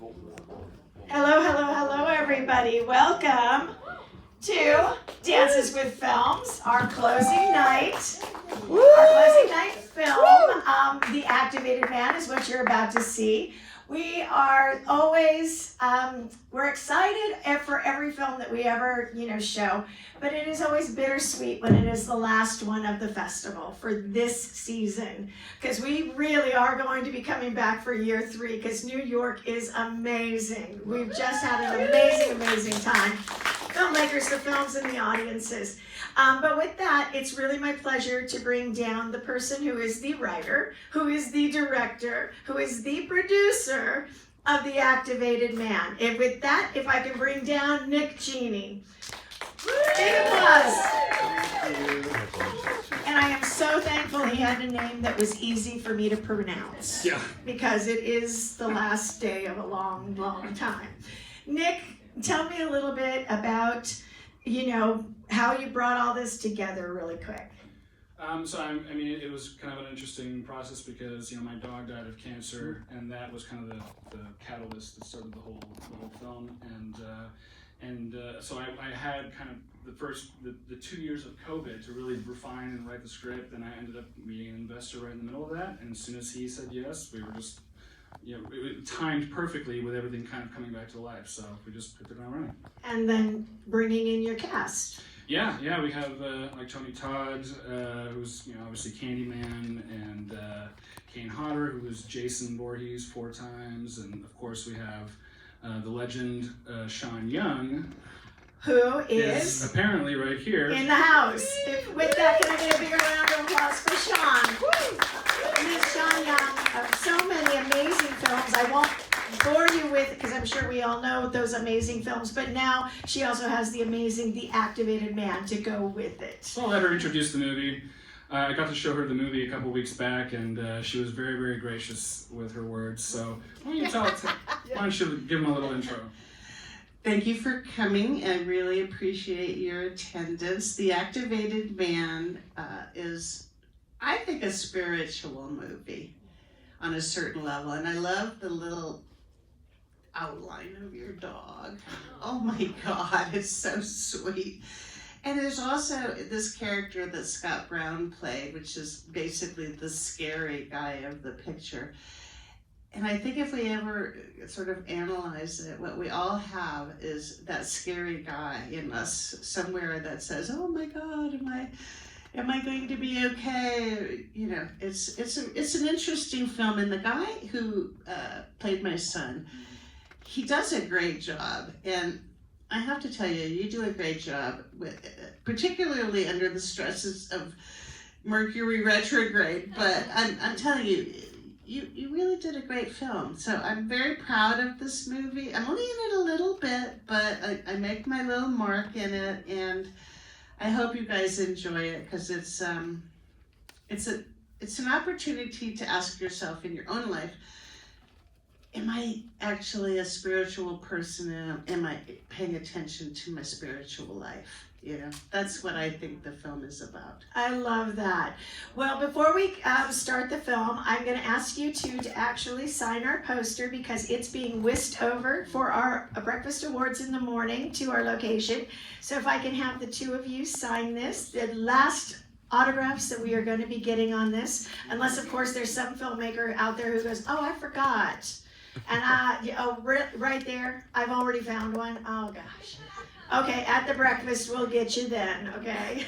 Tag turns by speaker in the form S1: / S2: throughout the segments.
S1: Hello, hello, hello, everybody. Welcome to Dances with Films, our closing night. Woo! Our closing night film, The Activated Man, is what you're about to see. We are always, we're excited for every film that we ever, show, but it is always bittersweet when it is the last one of the festival for this season, because we really are going to be coming back for year 3, because New York is amazing. We've just had an amazing, amazing time. Filmmakers, the films, and the audiences. But with that, it's really my pleasure to bring down the person who is the writer, who is the director, who is the producer of The Activated Man. And with that, if I can bring down Nick Genie. Big applause. And I am so thankful he had a name that was easy for me to pronounce.
S2: Yeah.
S1: Because it is the last day of a long, long time. Nick, tell me a little bit about, how you brought all this together really quick.
S2: It was kind of an interesting process because, my dog died of cancer, and that was kind of the catalyst that started the whole film. So I had kind of the 2 years of COVID to really refine and write the script, and I ended up meeting an investor right in the middle of that. And as soon as he said yes, we were just, it timed perfectly with everything kind of coming back to life. So we just hit the ground running.
S1: And then bringing in your cast.
S2: Yeah, we have like Tony Todd, who's obviously Candyman, and Kane Hodder, who was Jason Voorhees 4 times, and of course we have the legend Sean Young,
S1: who is
S2: apparently right here
S1: in the house. With that, can I get a bigger round of applause for Sean? Miss Sean Young of so many amazing films. I won't bore you with, because I'm sure we all know those amazing films, but now she also has the amazing The Activated Man to go with it.
S2: So I'll let her introduce the movie. I got to show her the movie a couple weeks back, and she was very, very gracious with her words. So why don't you give him a little intro?
S3: Thank you for coming. I really appreciate your attendance. The Activated Man is, I think, a spiritual movie on a certain level, and I love the little outline of your dog. Oh my God, it's so sweet. And there's also this character that Scott Brown played, which is basically the scary guy of the picture. And I think if we ever sort of analyze it, what we all have is that scary guy in us somewhere that says, oh my God, am I going to be okay? It's an interesting film. And the guy who played my son, he does a great job. And I have to tell you, you do a great job, particularly under the stresses of Mercury retrograde. But I'm telling you, you really did a great film. So I'm very proud of this movie. I'm only in it a little bit, but I make my little mark in it, and I hope you guys enjoy it, because it's an opportunity to ask yourself in your own life, am I actually a spiritual person, and am I paying attention to my spiritual life? That's what I think the film is about.
S1: I love that. Well, before we start the film, I'm going to ask you to actually sign our poster, because it's being whisked over for our breakfast awards in the morning to our location. So if I can have the 2 of you sign this, the last autographs that we are going to be getting on this, unless of course there's some filmmaker out there who goes, oh, I forgot. And right there, I've already found one. Oh gosh. Okay, at the breakfast, we'll get you then, okay?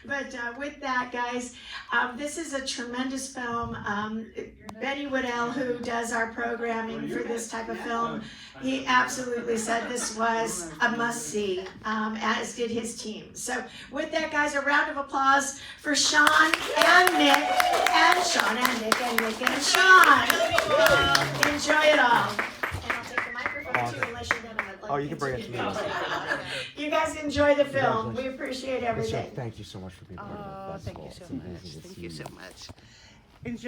S1: But with that, guys, this is a tremendous film. Benny Woodell, who does our programming for this type of film, he absolutely said this was a must-see, as did his team. So with that, guys, a round of applause for Sean and Nick, and Sean and Nick, and Nick and Sean. Enjoy it all. And I'll take the microphone too, unless you're going to.
S4: Oh, you can bring it to me.
S1: You guys enjoy the film. We appreciate everything.
S4: Thank you so much for being part of the festival.
S3: Thank you so much. Thank you so much. Enjoy.